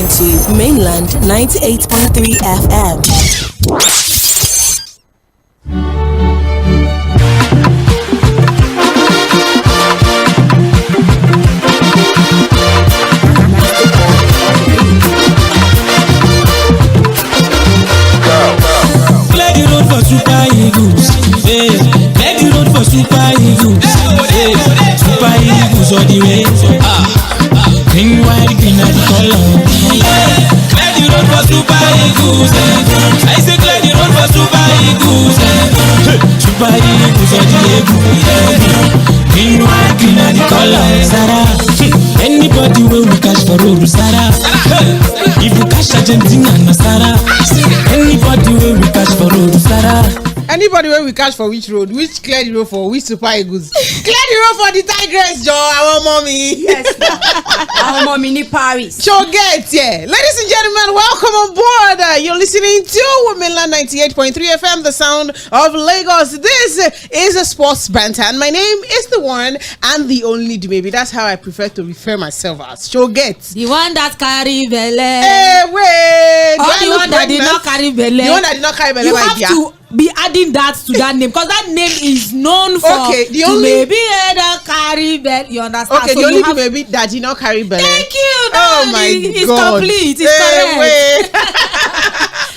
listening to Mainland 98.3 FM. Clear the road for Super Eagles. Hey, clear the road for Super Eagles. Hey, Super Eagles all the way. Green, white, green, and the color. Hey, clear the road for Super Eagles. I say clear the road for Super Eagles. Hey, Super Eagles all the way. Green, white, green, and the color. Sarah, anybody will we catch for road, Sarah. If you catch Argentina, no Sarah. Anybody will we catch for road, Sarah. Anybody where we catch for which road? Which clear the road for which Super Eagles? Clear the road for the Tigress, Joe. Our mommy. Yes. Our mommy in Paris. 𝐴ᴏ. Ladies and gentlemen, welcome on board. You're listening to Mainland 98.3 FM, the sound of Lagos. This is a sports banter, and my name is the one and the only maybe. That's how I prefer to refer myself as 𝐴ᴏ. The one that carry belle. Hey, wait. Or the one that did not carry belle. The one that did not carry belle, you my have dear. to be adding that to that name because that name is known for the only maybe that carry belle. You understand? Okay, so the only maybe that did not carry belle. Thank you. Oh my it's God. Complete. It's correct.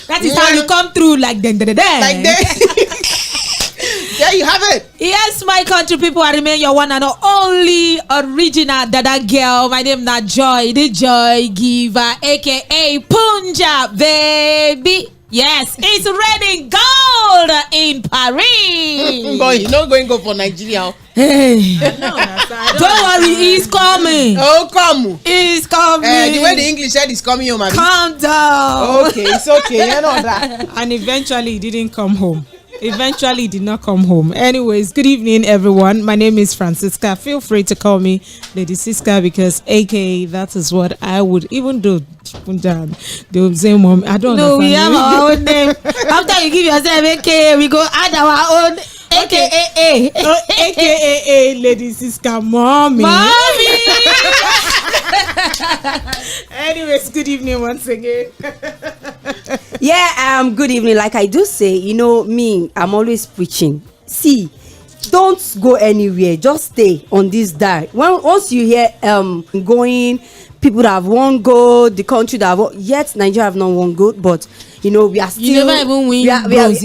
That is how you come through like then. Like that. There you have it. Yes, my country people, I remain your one and only original Dada girl. My name is Joy, the Joy Giver, aka Punjab baby. Yes, it's raining gold in Paris. Boy, you're not going to go for Nigeria. Hey, don't worry, he's coming. Oh, come. He's coming. The way the English said he's coming home. Calm down. Okay, it's okay. You know that. And eventually he didn't come home. Eventually he did not come home. Anyways, good evening everyone. My name is Francisca. Feel free to call me Lady Siska because aka that is what I would, even though they would say mom. I don't know. No, we have our own name. After you give yourself aka, we go add our own aka. AKA Lady Siska mommy. Anyways, good evening once again. Yeah, good evening. Like I do say, you know me, I'm always preaching. See, don't go anywhere. Just stay on this dial. Once you hear going, people that have won gold, the country that have won, yet Nigeria have not won gold, but you know we are still. You never even win bronze.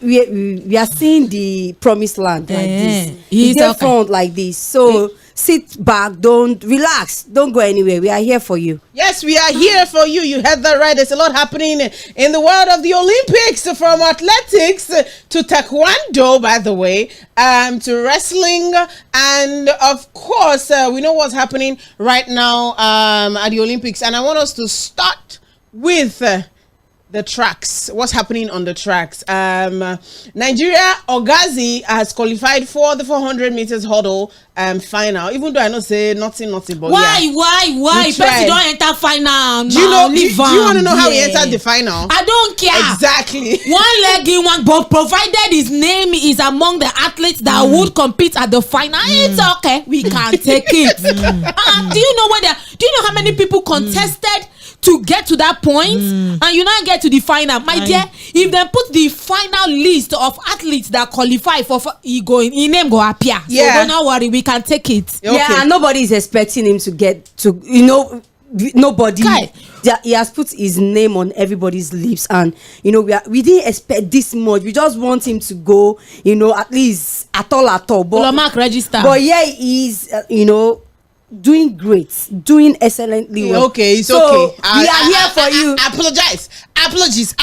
We are seeing the promised land like this. The front like this. So. Sit back, don't relax, don't go anywhere. We are here for you. Yes, we are here for you. You heard that right. There's a lot happening in the world of the Olympics, from athletics to taekwondo, by the way, to wrestling, and of course, we know what's happening right now at the Olympics. And I want us to start with the tracks. What's happening on the tracks? Nigeria Ogazi has qualified for the 400 meters hurdle final. Even though I know say nothing, but why? Person don't enter final. Do you want to know how he entered the final? I don't care. Exactly. One leg in one, but provided his name is among the athletes that would compete at the final, it's okay. We can take it. Do you know do you know how many people contested to get to that point, and you now get to the final, my dear? If they put the final list of athletes that qualify for in name go appear. So don't worry, we can take it. Okay. Yeah, and nobody is expecting him to get to, you know, nobody. He has put his name on everybody's lips, and you know we didn't expect this much. We just want him to go, you know, at least at all. But mark register. But yeah, he's you know, doing great, doing excellently well. Okay, it's so okay. We are here for you. Apologies. Apologies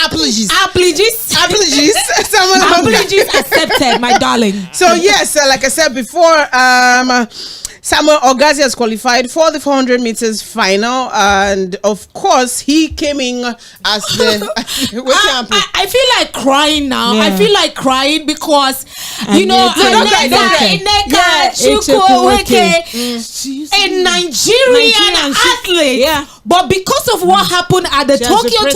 accepted, my darling. So yes, like I said before, Samuel Ogazi has qualified for the 400 meters final, and of course he came in as the I feel like crying now. Yeah. I feel like crying because and you know a Nigerian athlete, but because of what happened at the Tokyo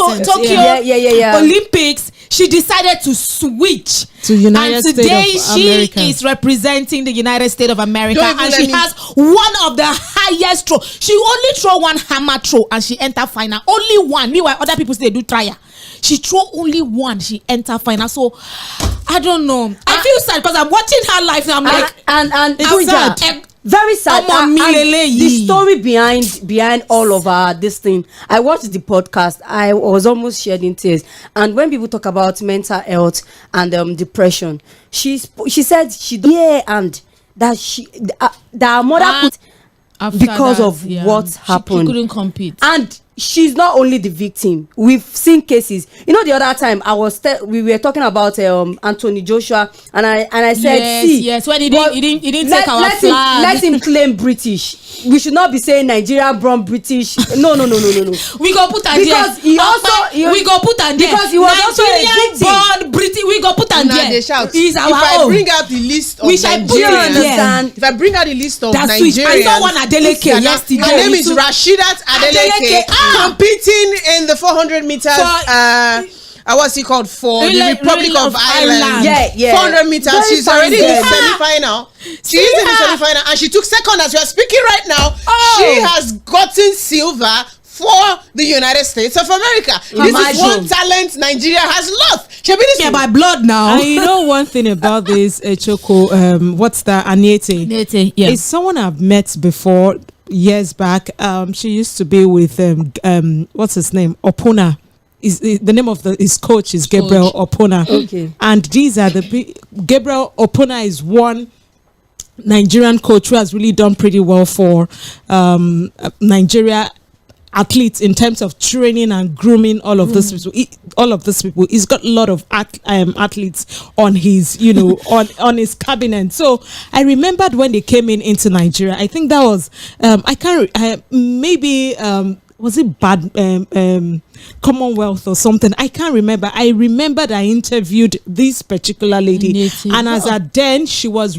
Olympics, she decided to switch to United and States today of she America. is representing the United States of America, Don't even and let she me- has one of the highest throw. She only throw one hammer throw and she enter final. Only one. Meanwhile, other people say they do trial. She throw only one. She enter final. So I don't know. I feel sad because I'm watching her live now. I'm like, and it's Georgia, sad. very sad. Ọmọ mi leleyi. The story behind all of this thing. I watched the podcast. I was almost shedding tears. And when people talk about mental health and depression, she said and that that her mother put After because that, of what happened. She couldn't compete. And she's not only the victim. We've seen cases. You know, the other time we were talking about Anthony Joshua, and I said, yes, when he didn't take our flag. Let him claim British. We should not be saying Nigeria born British. No. We go put her Because there. he also we go put her there. because he was also a Nigerian victim. born British. We go put her Now there. they shout. He's If our I own. bring out the list of We shall put her Nigerians, there. if I bring out the list of That's sweet. Nigerians, I saw one Adeleke yesterday. Her name is Rasheedat Adeleke, competing in the 400 meters. What's it called for the Republic of Ireland? Yeah. 400 meters. Very She's already in the fine girl. semi-final. She's in the semi-final, and she took second as we are speaking right now. She has gotten silver for the United States of America. This is one talent Nigeria has lost. Yeah, by blood now. And you know one thing about this Choco, what's that? Anete. Yeah. It's someone I've met before years back. She used to be with what's his name? Opona. The name of his coach is Gabriel Opona. Okay. And these are Gabriel Opona is one Nigerian coach who has really done pretty well for Nigeria athletes in terms of training and grooming all of these people. He's got a lot of athletes on his on his cabinet. So I remembered when they came into Nigeria. I think that was was it Commonwealth or something? I can't remember. I remembered I interviewed this particular lady, and as at then she was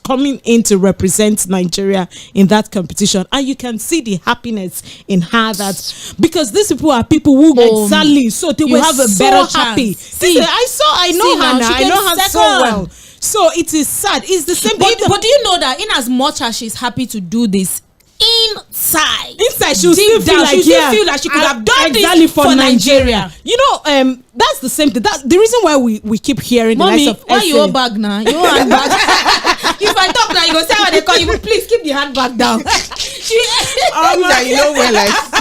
coming in to represent Nigeria in that competition, and you can see the happiness in her, that because these people are people who exactly, so they were have a so better happy. chance. I know her now. I know her so well. So it is sad. It's the same. But do you know that in as much as she's happy to do this, inside she'll still feel like feel like she could have done exactly this for Nigeria. You know, that's the same thing. That's the reason why we keep hearing Mommy, the likes of why you bag now? You handbag. If I talk now, you go say how they call you. Please keep the handbag down.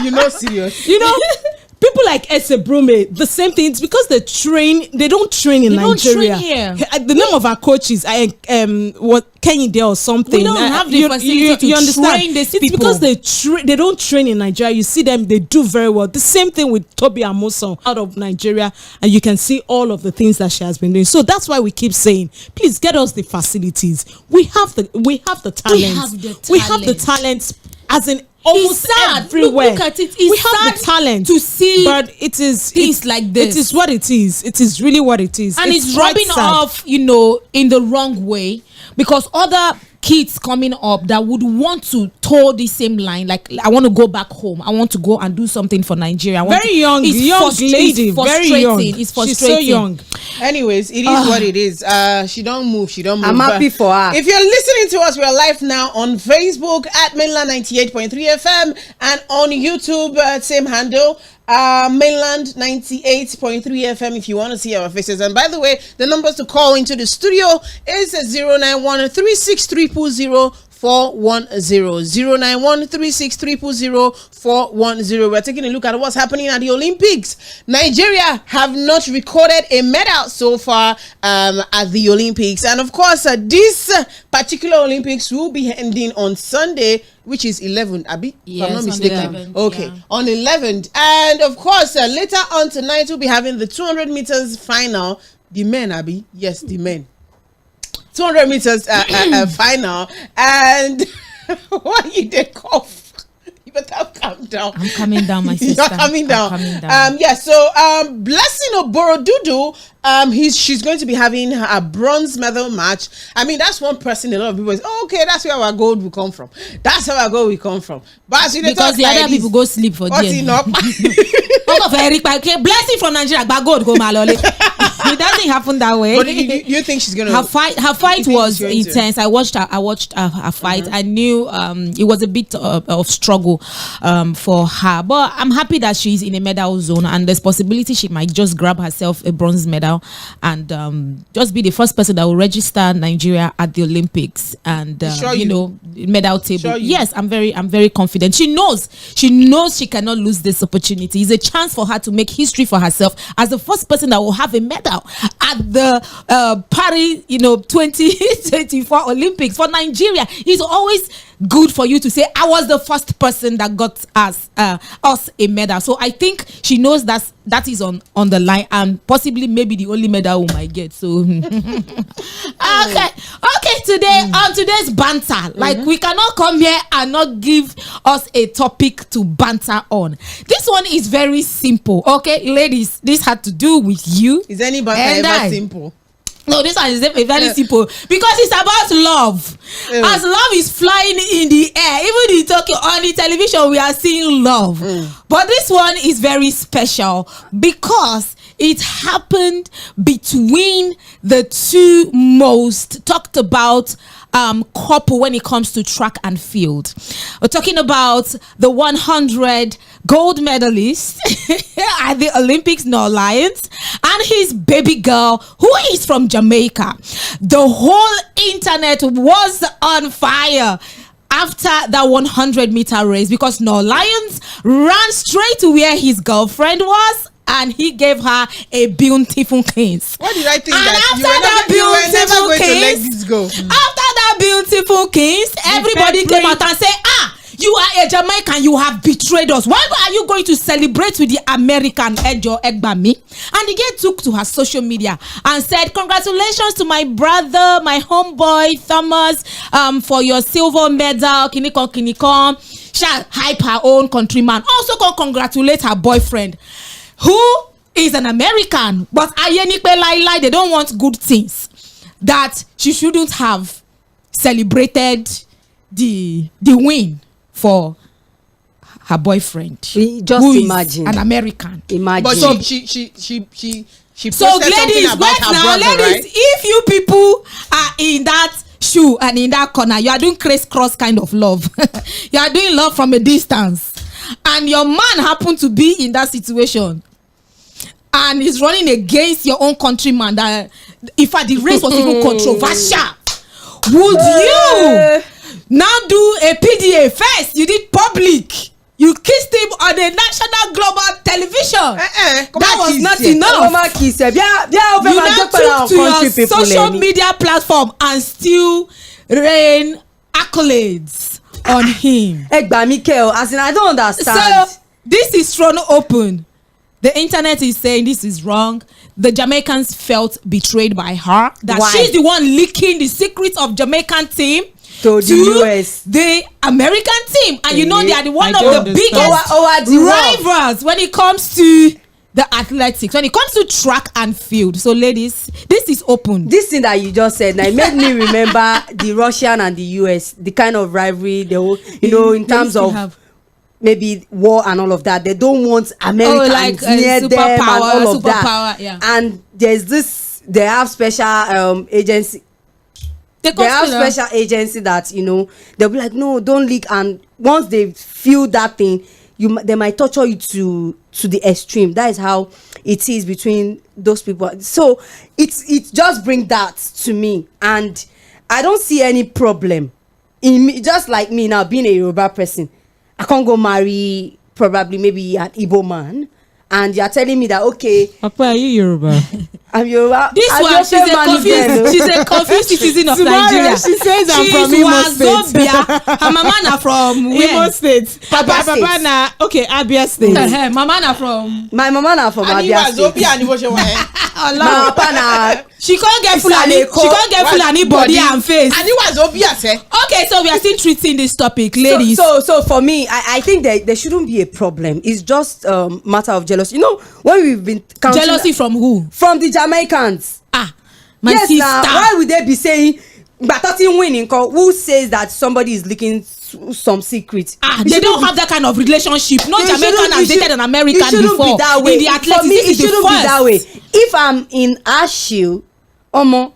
You know, serious. You know, people like Ese, the same thing. It's because they don't train in Nigeria. Don't train here. The name of our coach is Kehinde or something. We don't have the facility to train these people. It's because they don't train in Nigeria. You see them, they do very well. The same thing with Tobi Amusan out of Nigeria, and you can see all of the things that she has been doing. So that's why we keep saying, please get us the facilities. We have the talent. We have the talent, as in almost everywhere. Look at it. We have the talent to see, but it is things like this. It is what it is. It is really what it is, and it's rubbing off, in the wrong way, because other kids coming up that would want to toe the same line, like, I want to go back home, I want to go and do something for Nigeria. Very young lady, very young. It's frustrating. She's so young. Anyways, it is what it is. She don't move. I'm happy for her. If you're listening to us, we're live now on Facebook at Mainland 98.3 FM and on YouTube, same handle. Mainland 98.3 FM if you want to see our faces. And by the way, the numbers to call into the studio is 091-3600-410 091-3600-410. We're taking a look at what's happening at the Olympics. Nigeria have not recorded a medal so far at the Olympics, and of course this particular Olympics will be ending on Sunday, which is 11th, Abi? Yes, if I'm not mistaken. 11th, okay, yeah. on 11th. And of course, later on tonight, we'll be having the 200 meters final. The men, Abi? Yes, the men. 200 meters final. And why you dey cough? You better calm down. I'm coming down, my sister. You're coming down. I'm coming down. So Blessing Oborodudu she's going to be having a bronze medal match. I mean, that's one person a lot of people say, oh, okay, that's where our gold will come from. That's where our gold will come from. But because the other people go sleep for them. Blessing from Nigeria, but gold go malole. It doesn't happen that way. But you think she's gonna? Her fight was intense. I watched her fight. I knew it was a bit of struggle for her, but I'm happy that she's in a medal zone, and there's possibility she might just grab herself a bronze medal and just be the first person that will register Nigeria at the Olympics and medal table. Yes, I'm very confident. She knows she cannot lose this opportunity. It's a chance for her to make history for herself as the first person that will have a medal at the Paris 2024 Olympics. For Nigeria, it's always good for you to say, I was the first person that got us a medal. So I think she knows that is on the line, and possibly maybe the only medal we might get. So okay, today on today's banter, like we cannot come here and not give us a topic to banter on. This one is very simple. Okay, ladies, this had to do with you. Is any banter ever simple? No, this one is very simple because it's about love. As love is flying in the air, even in Tokyo on the television, we are seeing love. But this one is very special because it happened between the two most talked about couple when it comes to track and field. We're talking about the 100 gold medalist at the Olympics, Sᴘᴏʀᴛs, and his baby girl who is from Jamaica. The whole internet was on fire after that 100-meter race because Sᴘᴏʀᴛs ran straight to where his girlfriend was, and he gave her a beautiful kiss. What did I think? And that after that beautiful kiss, everybody came out and said, you are a Jamaican, you have betrayed us. Why are you going to celebrate with the American Ejo Egbami? And the girl took to her social media and said, congratulations to my brother, my homeboy Thomas, for your silver medal. Kinikon. She hype her own countryman. Also congratulate her boyfriend, who is an American, but they don't want good things. That she shouldn't have celebrated the win for her boyfriend. Just imagine an American. Imagine. But So she so ladies, about her brother, ladies, right? if you people are in that shoe and in that corner, you are doing cross kind of love. You are doing love from a distance, and your man happened to be in that situation and is running against your own countryman. That in fact the race was even controversial. Would you now do a PDA first? You did public. You kissed him on a national global television. That was not enough. You now took to your social media platform and still rain accolades on him. I don't understand. So this is thrown open. The internet is saying this is wrong. The Jamaicans felt betrayed by her. That she's the one leaking the secrets of Jamaican team to the US, the American team, and you know they are one of the biggest rivals when it comes to the athletics, when it comes to track and field. So ladies, this is open. This thing that you just said now, it made me remember the Russian and the US, the kind of rivalry they will, in terms of maybe war and all of that. They don't want Americans near them and all of that. Yeah. And there's this, they have special agency. They have special agency that they'll be like, no, don't leak. And once they feel that thing, they might torture you to the extreme. That is how it is between those people. So it just brings that to me, and I don't see any problem in me. Just like me now, being a Yoruba person, I can't go marry probably maybe an Igbo man. And you're telling me that, okay, are you Yoruba? I'm Yoruba. This one, she's a confused citizen of Nigeria. She says I'm from Imo State. Her mama na from where? Imo State. Papa na Abia State. Mama na from. My mama na from Abia State. My papa na She can't get Fulani. She can't get Fulani body and face. And it was obvious, eh? Okay, so we are still treating this topic, ladies. So for me, I think that there shouldn't be a problem. It's just matter of jealousy. You know, when we've been counting Jealousy from who? From the Jamaicans. My yes, sister. now why would they be saying Batati winning? Who says that somebody is leaking some secret? They don't have that kind of relationship. No Jamaican has dated an American before. Be that way. In the athletics, for me, it shouldn't be that way. first. If I'm in our shoe, I'm not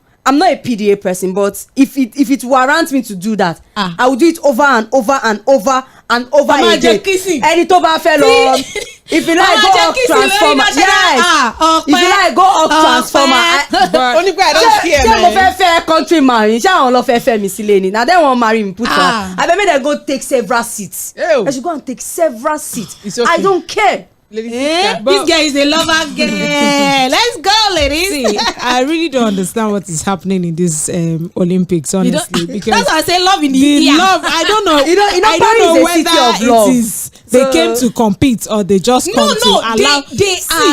a PDA person, but if it warrants me to do that, I will do it over and over and over and over again. Any toba fellow. If you like go up transformer, yes. If you like go up transformer, Only I don't care, man. fair country man. Shall love fair miscellany. Now they won't marry me. Put her. I bet them go take several seats. I should go and take several seats. Okay. I don't care. This guy is a lover girl. Let's go, ladies. See, I really don't understand what is happening in this Olympics, honestly. Because that's why I say love in the the ear. love, I don't know. I Paris don't know is a city whether of love. it is they came to compete or they just come to allow. They are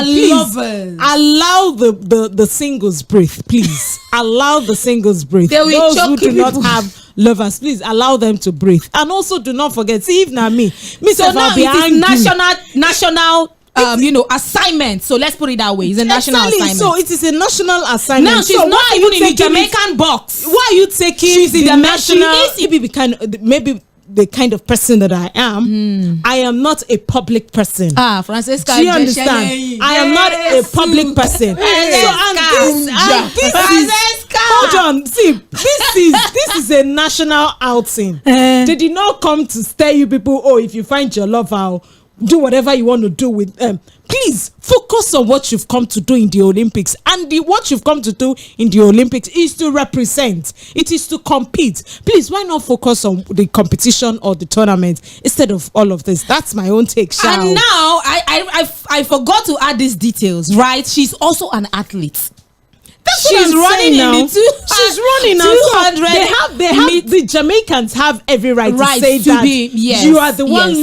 please, lovers. allow the singles breathe, please. Allow the singles breathe. They will Those who choke do not people. have lovers, please allow them to breathe. And also do not forget, see if na me So now I'll be it angry. is national assignment. So let's put it that way. It's a national assignment. So it is a national assignment. Now she's so not even in the taking Jamaican box. Why are you taking She's in the national? she is. Maybe the kind of person that I am. I am not a public person. Francesca. Do you understand? I am not a public person. Hold on. See, this is a national outing. They did not come to tell you people, oh, if you find your lover, do whatever you want to do with them. Please focus on what you've come to do in the Olympics. And what you've come to do in the Olympics is to represent. It is to compete. Please, why not focus on the competition or the tournament instead of all of this? That's my own take. And now I forgot to add these details. Right? She's also an athlete. She's running in now. the She's running now. 200. They have the Jamaicans have every right to say to that be, yes, you are the one yes.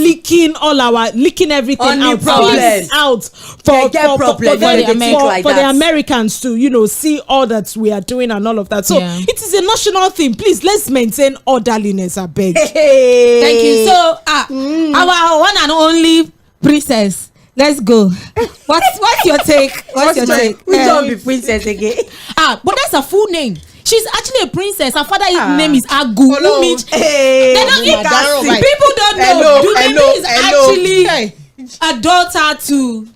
leaking everything Only out. problem. Out They get problem when they think like for the that. Americans to see all that we are doing and all of that. So it is a national thing. Please, let's maintain orderliness. I beg. Thank you. So our one and only princess. Let's go. What's your take? What's your take? We don't be princess again. But that's her full name. She's actually a princess. Her father's name is Agu. Hello. People don't know. Dù̀mẹ́bí is actually a daughter to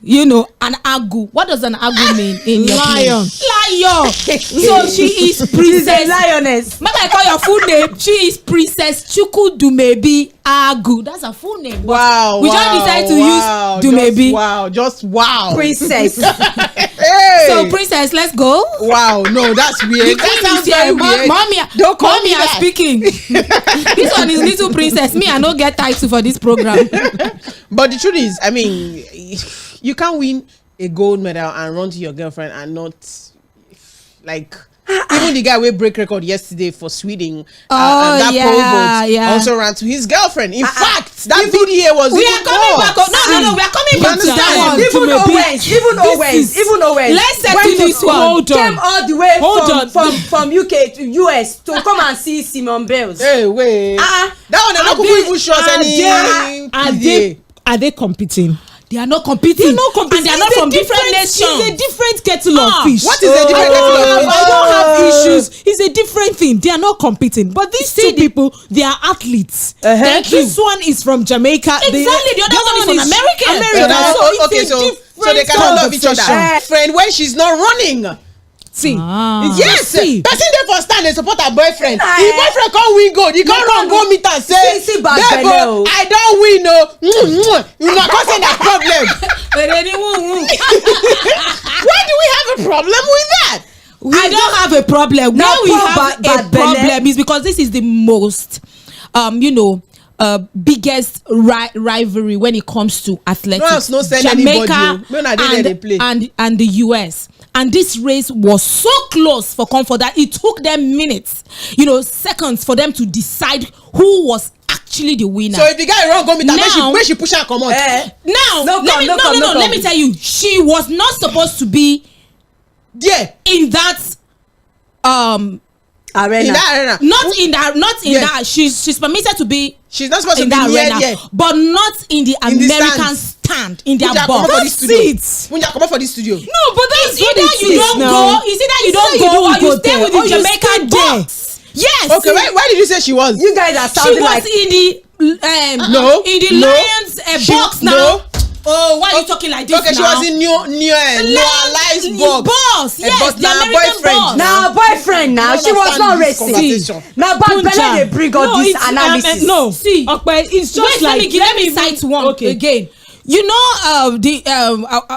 an Agu. What does an Agu mean in your Lion. Lion. So she is princess. Lioness. Make I call your full name. She is Princess Chukwu Dù̀mẹ́bí Agu. That's her full name. Wow. We just decided to use Dù̀mẹ́bí. Just wow. Princess. Hey. So princess, let's go. Wow. No, that's weird. That sounds very weird. Mommy are speaking. This one is little princess. Me, I don't get title for this program. But the truth is, I mean, you can't win a gold medal and run to your girlfriend and not like. Even the guy will break record yesterday for Sweden. And that pole vault also ran to his girlfriend. In fact, that video was. We are coming back. No, we are coming back to that one. Even Owens. Let's settle this one. Hold on. Came all the way from UK to US to come and see Simone Biles. Hey, wait. That one, they're not even show us any. Are they competing? They are not competing. And they are not from different nations. It's a different kettle of fish. What is a different kettle of fish? I don't have issues. It's a different thing. They are not competing. But these two people, they are athletes. This one is from Jamaica. Exactly. The other one is from America. So they cannot love each other. Friend, when she's not running. See, yes, person dey for stand dey support her boyfriend. The boyfriend come win gold, he come run go meet am say, "Babe, I don win o." Una come say na problem. Why do we have a problem with that? I don't have a problem. Where we have a problem is because this is the most, biggest rivalry when it comes to athletics. Jamaica and the US. And this race was so close for comfort that it took them minutes, seconds for them to decide who was actually the winner. So if the guy run go meet her, when she push her come on. Let me tell you, she was not supposed to be there in that arena. In that arena. Not in that. She's permitted to be. She's not supposed in to be that near arena, but not in the American stand. In their box. When you come up for this studio. No, but that's either you don't go. It's either you don't go or you stay with the Jamaican box. Yes. Okay. Why did you say she was? You guys are sounding like. She was in the Lions box now. No. Oh, why are you talking like this? Okay, now? she was in new Lions boss. Yes, but the American boss. Now boyfriend now. She was not racist. Now but Bella they bring all this analysis. No, see. Okay, it's just let me cite one again. You know,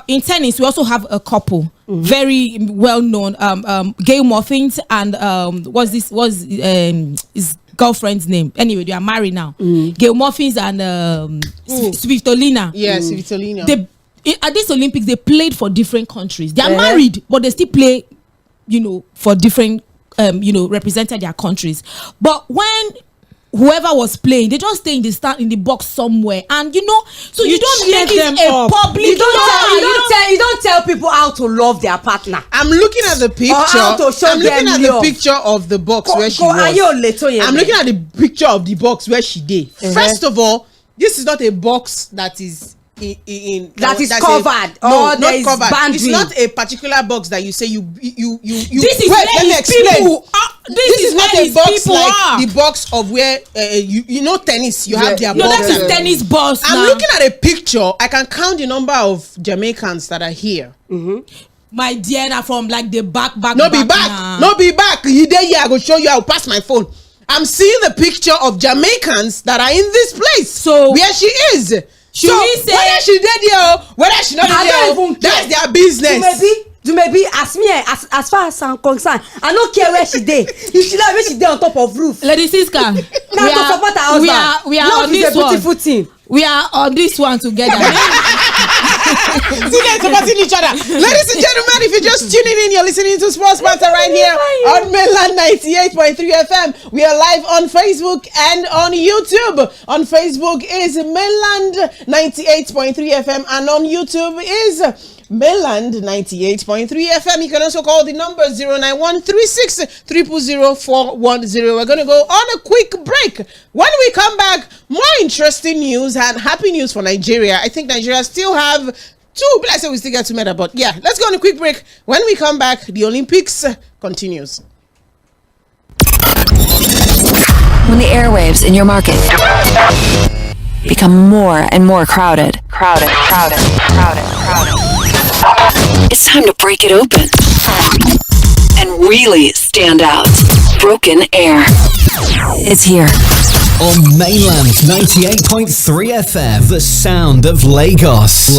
in tennis we also have a couple very well known, Gilmore-Fins and what's his girlfriend's name? Anyway, they are married now. Gilmore-Fins and Svitolina. Yes, Svitolina. At this Olympics, they played for different countries. They are married, but they still play, for different, represented their countries. But when whoever was playing, they just stay in the box somewhere, and so you don't make it a public. You don't tell people how to love their partner. I'm looking at the picture. How to show I'm looking at the picture of the box where she was. I'm looking at the picture of the box where she did. First of all, this is not a box that is that is covered. Not covered. Boundary. It's not a particular box that you say you. This is let me explain. This is not a box like the box of where tennis. You have their box. No, that is tennis box. I'm looking at a picture. I can count the number of Jamaicans that are here. My dear, now from like the back. No be back. You there? Yeah, I will show you. I'll pass my phone. I'm seeing the picture of Jamaicans that are in this place. So where she is. Whether she did there, whether she not there, that's their business. Maybe as far as I'm concerned, I don't care where she did. If she like where she did on top of roof. Lady Siska, we are on this one. We are on this one together. See, they're supporting each other. Ladies and gentlemen, if you're just tuning in, you're listening to Sports Banter right here on Mainland 98.3 FM. We are live on Facebook and on YouTube. On Facebook is Mainland 98.3 FM and on YouTube is Mainland 98.3 FM. You can also call the number 09136 0000410. We're going to go on a quick break. When we come back, more interesting news and happy news for Nigeria. I think Nigeria still have two, but I say we still get to matter. But yeah, let's go on a quick break. When we come back, the Olympics continues. When the airwaves in your market become more and more crowded. It's time to break it open and really stand out. Broken Air is here. On Mainland 98.3 FM, the sound of Lagos.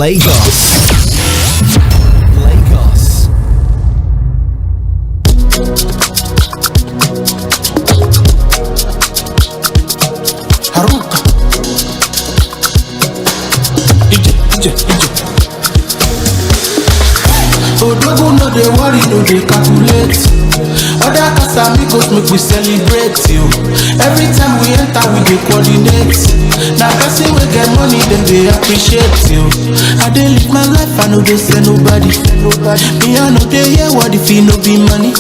Odogu no dey worry, no dey calculate. Other Casamigos make we celebrate you. Every time we enter, we dey coordinate. Now person we get money, then they appreciate you. I dey live my life, I no dey say nobody. Me I no dey hear what if it no be money.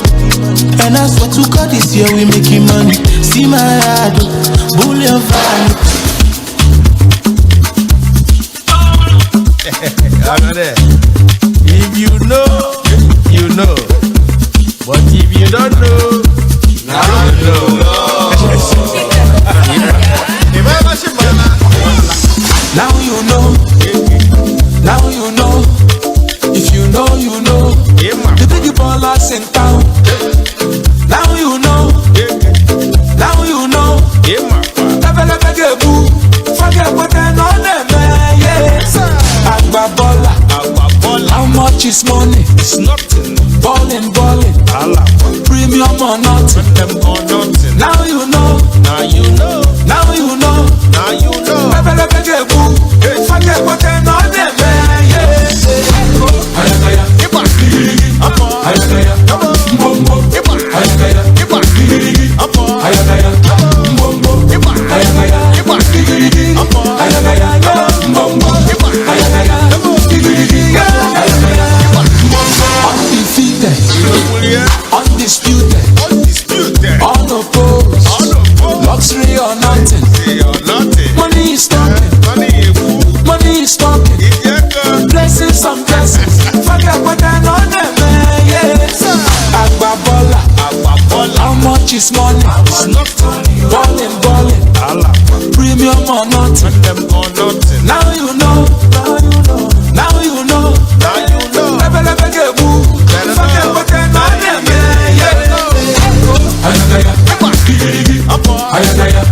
And I swear to God, this year we making money. See my heart, bullion value. If you know, you know. But if you don't know, now you know. Now you know. Now you know. If you know, you know. The big ballers in town. Now you know. Now you know. Forget what I know them. Yes. How much is money? It's nothing. Ballin'. Premium or nothing. Now you know. Now you know. Forget what I know them. Undefeated, undisputed. which is money. Ballin'. Premium or nothing. Now you know. Level get boo. Ayagaya,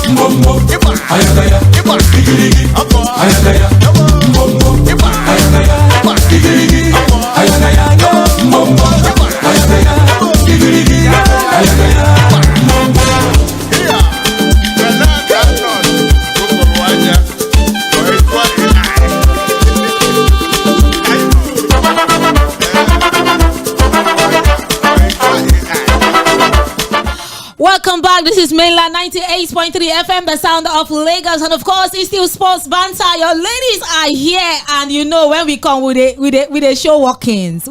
mbombo. Ayagaya, digirigi. Ayagaya, mbombo. Ayagaya, digirigi. Ayagaya, mbombo. Ayagaya, digirigi. Ayagaya, mbombo. Welcome back. This is Mainland 98.3 FM, the sound of Lagos, and of course, it's still sports banter. Your ladies are here, and you know when we come with a Sᴘᴏʀᴛs,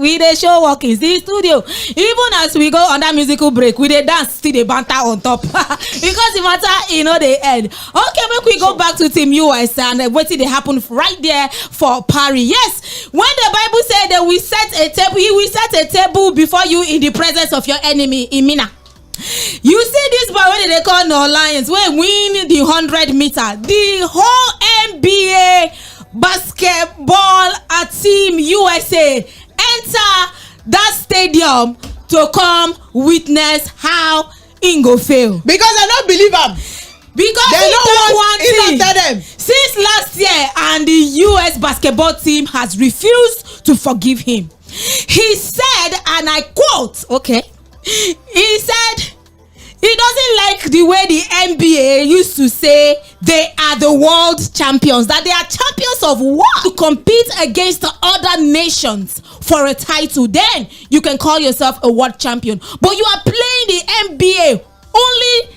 the studio. Even as we go on that musical break, we dance still the banter on top because the matter they end. Okay, make we go back to Team US and what did they happen right there for Paris? Yes, when the Bible said that we set a table, He will set a table before you in the presence of your enemy in Mina. You see this boy, what they call no Lions, we win the 100 meter. The whole NBA basketball team USA enter that stadium to come witness how it go fail. Because I don't believe him. Because they he don't one thing. them. Since last year, and the US basketball team has refused to forgive him. He said, and I quote, okay, he said he doesn't like the way the NBA used to say they are the world champions, that they are champions of what? To compete against the other nations for a title. Then you can call yourself a world champion. But you are playing the NBA only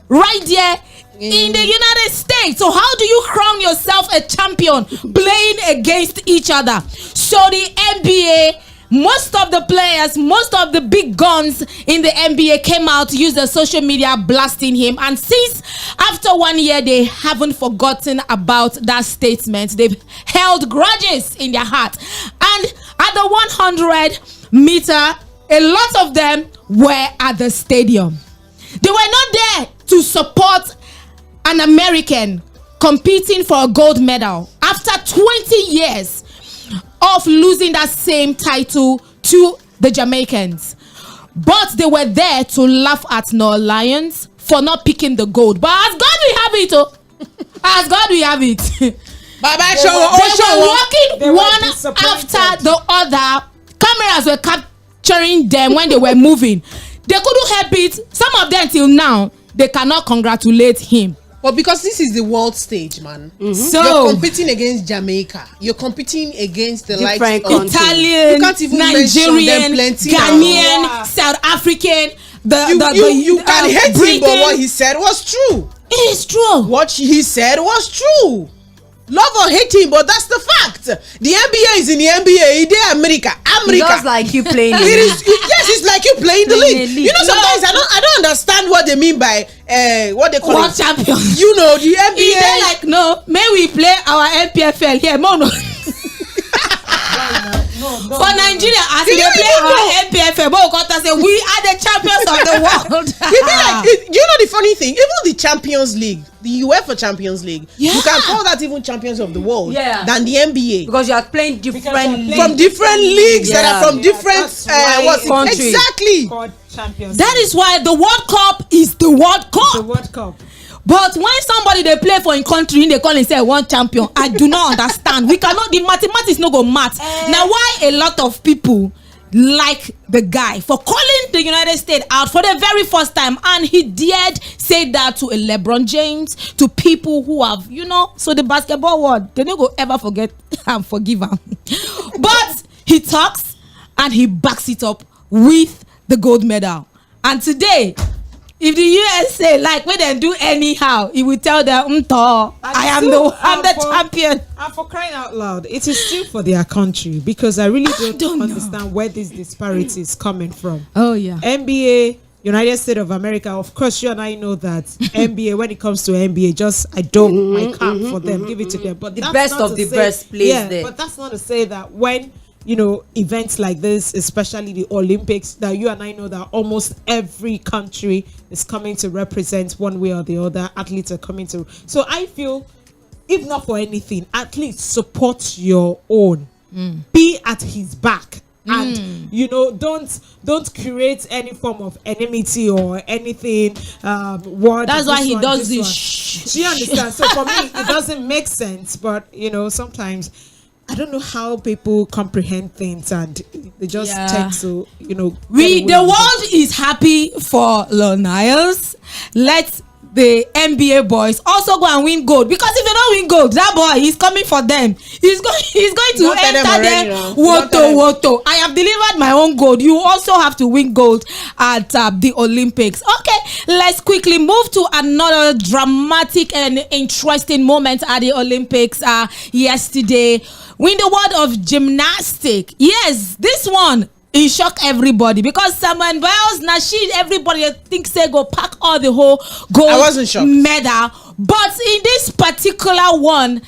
right there in the United States. So how do you crown yourself a champion playing against each other? So the NBA, most of the players, most of the big guns in the NBA came out to use the social media blasting him. And since after 1 year, they haven't forgotten about that statement. They've held grudges in their heart. And at the 100 meter, a lot of them were at the stadium. They were not there to support an American competing for a gold medal after 20 years of losing that same title to the Jamaicans. But they were there to laugh at no Lions for not picking the gold. But as God will have it, as God will have it, they were walking one after the other. Cameras were capturing them when they were moving. They couldn't help it. Some of them till now, they cannot congratulate him. Well, because this is the world stage, man. Mm-hmm. So you're competing against Jamaica. You're competing against the likes of Italian, Nigerian, Ghanaian, South African. You can hate him, but what he said was true. It is true. What he said was true. Love or hate him, but that's the fact. The NBA is in the NBA. It's America. Just like you playing the league. Yes, it's like you playing the league. You know, sometimes I don't understand what they mean by what they call world champion. You know, the NBA. They're like, no, may we play our MPFL here? No. For Nigeria, as they play our MPFL, say we are the champions of the world. You know the funny thing? Even the Champions League, the UEFA Champions League, you can call that even champions of the world than the NBA, because you are playing different from different leagues that are from different countries. Exactly. That is why the World Cup is the World Cup. The World Cup. But when somebody they play for in country, they call and say one champion. I do not understand. We cannot. The mathematics no go math. Now why a lot of people like the guy for calling the United States out for the very first time, and he dared say that to a LeBron James, to people who have, so the basketball world, they don't go ever forget and forgive him. But he talks and he backs it up with the gold medal. And today, if the USA like when they do anyhow, he will tell them, I'm the champion. And for crying out loud, it is still for their country, because I really don't understand where this disparity is coming from. Oh yeah. NBA, United States of America, of course you and I know that NBA, when it comes to NBA, I don't my cap for them, give it to them. But the best of the best plays there. But that's not to say that when events like this, especially the Olympics, that you and I know that almost every country is coming to represent one way or the other. Athletes are coming to. So I feel, if not for anything, at least support your own. Be at his back. And don't create any form of enmity or anything. That's why he does this. Do you understand? So for me, it doesn't make sense. But sometimes I don't know how people comprehend things, and they just tend to the world is happy for Niles. Let's the NBA boys also go and win gold, because if they don't win gold, that boy is coming for them. He's going to enter there. Woto. I have delivered my own gold. You also have to win gold at the Olympics. Okay, let's quickly move to another dramatic and interesting moment at the Olympics yesterday. In the world of gymnastics, yes, this one, it shocked everybody, because Sᴘᴏ Bᴜᴜnᴜ, everybody thinks they go pack all the whole gold medal. But in this particular one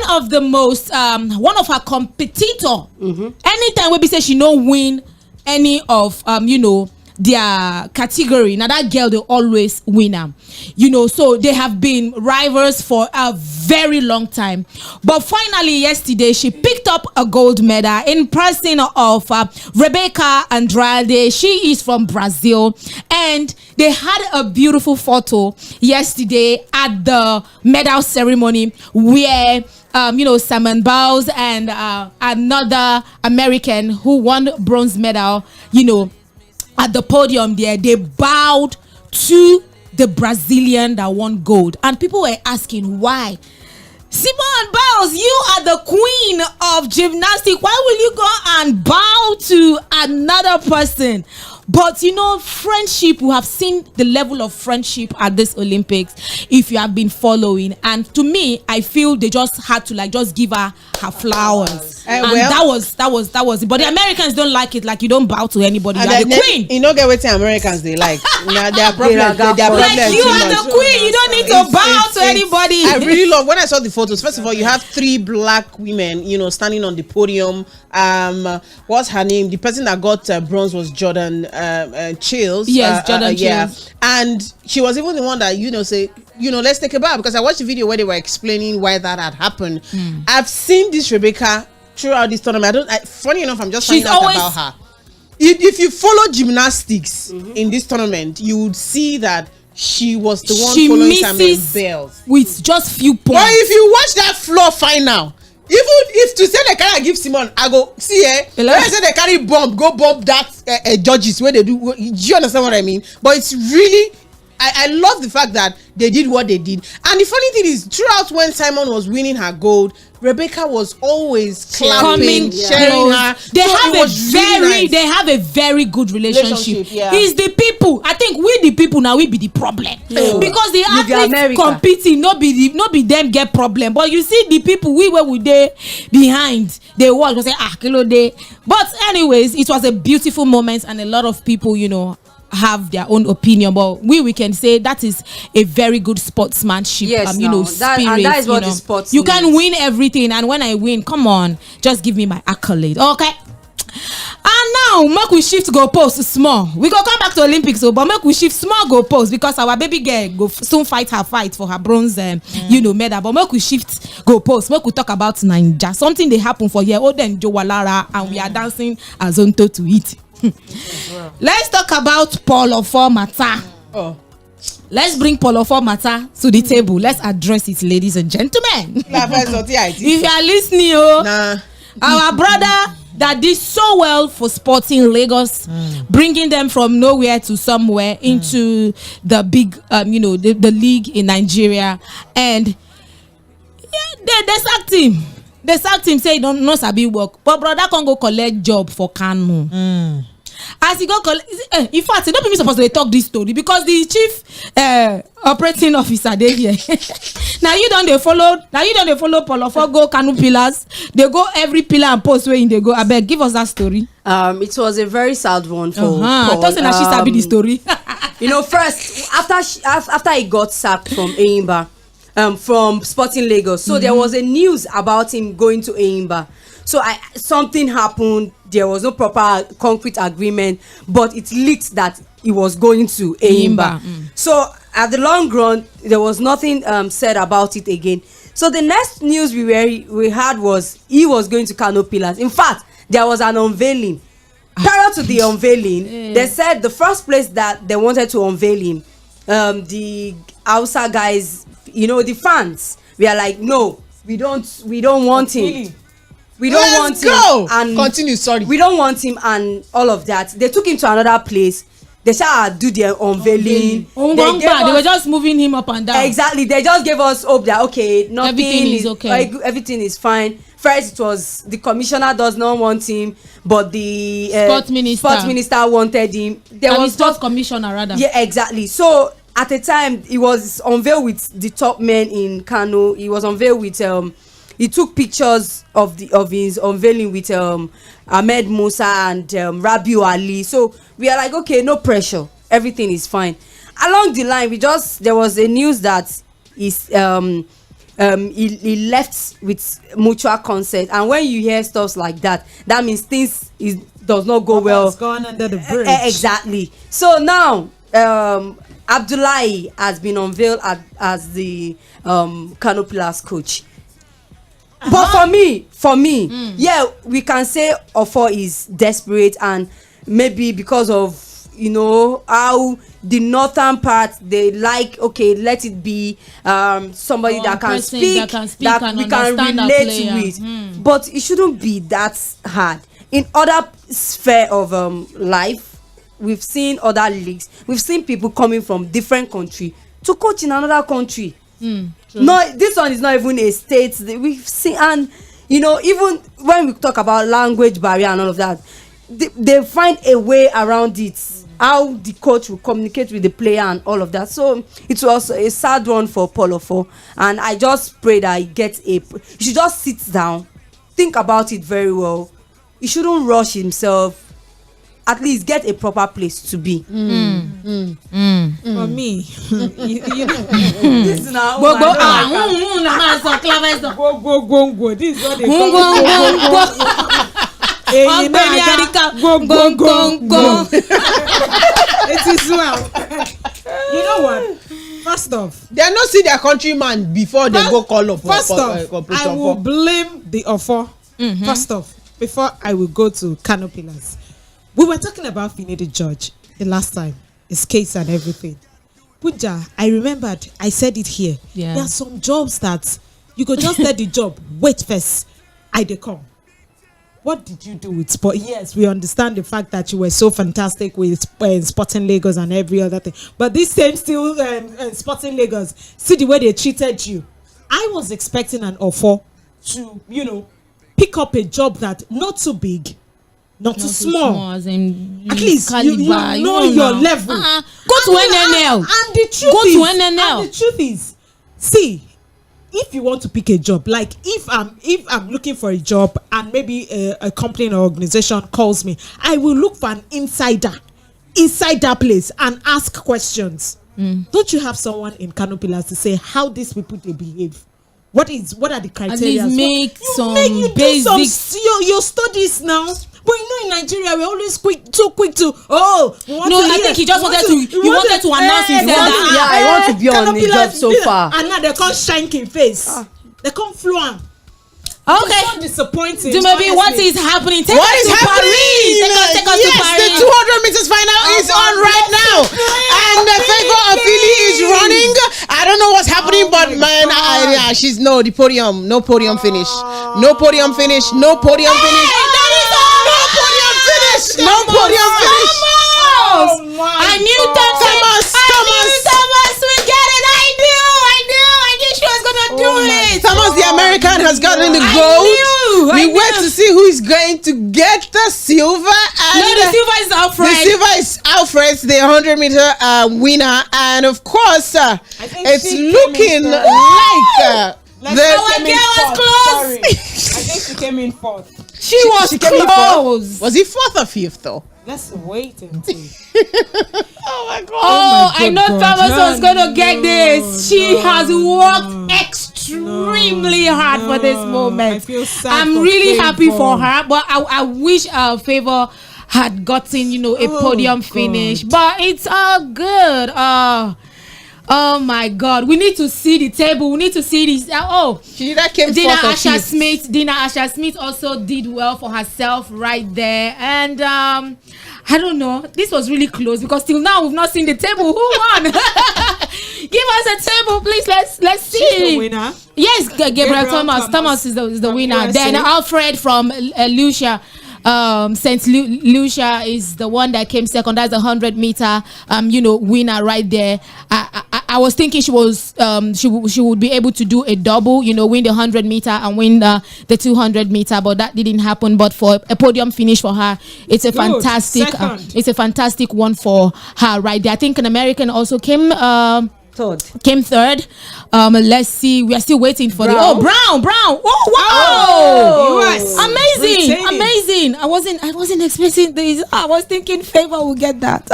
of the most, one of her competitor, anytime we say she no win any of, their category, now that girl, they always win them. So they have been rivals for a very long time. But finally, yesterday, she picked up a gold medal in person of Rebecca Andrade. She is from Brazil. And they had a beautiful photo yesterday at the medal ceremony where Sᴘᴏ Bᴜᴜnᴜ and another American who won bronze medal, at the podium there, they bowed to the Brazilian that won gold. And people were asking why. Sᴘᴏ Bᴜᴜnᴜ, you are the queen of gymnastics. Why will you go and bow to another person? But friendship, we have seen the level of friendship at this Olympics, if you have been following. And to me, I feel they just had to just give her flowers. And that was it. But the Americans don't like it. Like, you don't bow to anybody. You are the queen. You don't get what the Americans they like. Now their problems. Like, you are the queen. You don't need to bow to anybody. I really love when I saw the photos. First of all, you have 3 black women, standing on the podium. What's her name? The person that got bronze was Jordan Chills. Yes, Jordan Chills. And she was even the one that say, let's take a bow, because I watched the video where they were explaining why that had happened. I've seen this Rebecca throughout this tournament. Funny enough, I'm just finding out about her. If you follow gymnastics in this tournament, you would see that she was the one following Sᴘᴏ Bᴜᴜnᴜ with just few points. But if you watch that floor final, even if to say they carry give Simon, I go see when I say they carry bomb, go bomb that judges where they do. Do you understand what I mean? But it's really, I love the fact that they did what they did. And the funny thing is, throughout when Sᴘᴏ was winning her gold, Rebecca was always clapping, sharing her. They have a very good relationship. It's the people. I think we the people now, we be the problem. Because the athletes competing, not be them get problem. But you see the people, we were with they behind the wall, go say kilo day. But anyways, it was a beautiful moment, and a lot of people, have their own opinion, but we can say that is a very good sportsmanship. Yes, spirit. And that is what the sports you can win everything, and when I win, come on, just give me my accolade, okay? And now make we shift go post small. We go come back to Olympics, but make we shift small go post, because our baby girl go soon fight for her bronze medal. But make we shift go post. Make we talk about Naija. Something they happen for here. Then Jowalara, and we are dancing azonto to it. Let's talk about 𝞴 matter. Let's bring 𝞴 matter to the table. Let's address it, ladies and gentlemen. If you are listening, our brother that did so well for Sporting Lagos, bringing them from nowhere to somewhere into the big, the league in Nigeria, and they sacked him. They sacked him, say he don't know sabi work, but brother can go collect job for Kanu. As he go collect, in fact, don't be supposed to talk this story, because the chief operating officer they here. Now you don't follow 𝞴 go Kanu pillars. They go every pillar and post where they go. I beg, give us that story. It was a very sad one for Paul. I thought that she sabi the story. First after he got sacked from Enyimba, from Sporting Lagos, so there was a news about him going to Enyimba. So something happened. There was no proper concrete agreement, but it leaked that he was going to Enyimba. So at the long run, there was nothing said about it again. So the next news we had was he was going to Kano Pillars. In fact, there was an unveiling. Prior to the unveiling, they said the first place that they wanted to unveil him, the Hausa guys, the fans, we are like, no, we don't want him. We don't want him. And continue. Sorry, we don't want him and all of that. They took him to another place. They shall do their unveiling. They were just moving him up and down. Exactly. They just gave us hope that everything is okay. Everything is fine. First, it was the commissioner does not want him, but the sports minister wanted him. Sports commissioner rather. Yeah, exactly. So at the time, he was unveiled with the top men in Kano. He was unveiled with he took pictures of his unveiling with Ahmed Musa and Rabiu Ali. So we are like, okay, no pressure, everything is fine. Along the line, there was a news that he left with mutual consent, and when you hear stuff like that, that means things does not go well. It's gone under the bridge. Exactly. So now Abdullahi has been unveiled as the Kano Pillars coach. But for me, yeah, we can say Ofor is desperate, and maybe because of how the northern part, they like, okay, let it be somebody that can speak that we can relate with. But it shouldn't be that hard. In other sphere of life, we've seen other leagues. We've seen people coming from different country to coach in another country. No, this one is not even a state. We've seen, and even when we talk about language barrier and all of that, they find a way around it. How the coach will communicate with the player and all of that. So it was a sad one for Ofor, and I just pray that he should just sit down, think about it very well. He shouldn't rush himself. At least get a proper place to be. For me, this is now go. This is what they call it is well. You know what? First off, they not see their countryman before they go call up. First off, I will blame the Ofor. First off, before I will go to Kano Pillars. We were talking about Finidi George the last time, his case and everything. Puja, I remembered, I said it here. Yeah. There are some jobs that you could just let the job, wait first, I dey come. What did you do with sport? Yes, we understand the fact that you were so fantastic with Sporting Lagos and every other thing. But this same still Sporting Lagos, see the way they treated you. I was expecting an Ofor to, pick up a job that not too big, not too small. As in, at least you know your level. Go to NNL. And the truth is, see, if you want to pick a job, like if I'm looking for a job and maybe a company or organization calls me, I will look for an insider inside that place and ask questions. Don't you have someone in Kano Pillars to say how these people they behave? What are the criteria? At least make basics. Your studies now. But in Nigeria, we're always too quick to I think he just wanted to announce himself. I want to be on the job so far. And now they can't shine in face. They can't flow. Okay. It's so disappointing. So maybe what is happening? Take us to Paris. Take us to Paris. The 200 meters final is on right now, and the favor of Philly is running. I don't know what's happening, but man, she's the podium. No podium finish. No podium finish. No podium finish. No podium finish. I knew Thomas would get it. I knew she was gonna do it. Thomas the American has gotten the gold. We wait to see who is going to get the silver. The silver is Alfred. The silver is Alfred's, the 100-meter winner, and of course, it's looking like our girl was close. I think she came in fourth. She was close. Was he fourth or fifth though? Let's wait and see. Oh my god. I know Thomas was gonna get this. She has worked extremely hard for this moment. I feel sad. I'm for really happy Favour. for her, but I wish Favour had gotten, a podium finish. But it's all good. Oh my God, we need to see the table. We need to see this. Dina came Dina fourth or Asher fifth. Smith. Dina Asher Smith also did well for herself right there. And I don't know. This was really close because till now we've not seen the table. Who won? Give us a table, please. Let's see. She's the winner. Yes, Gabriel Thomas. Thomas Thomas is the winner. USA. Then Alfred from Lucia. Saint Lucia is the one that came second. That's the 100-meter winner right there. I was thinking she would be able to do a double, win the 100-meter and win the 200-meter, but that didn't happen. But for a podium finish for her, it's a fantastic one for her right there. I think an American also came third. Let's see. We are still waiting for Brown. Oh wow! Amazing. I wasn't expecting this. I was thinking Favour will get that.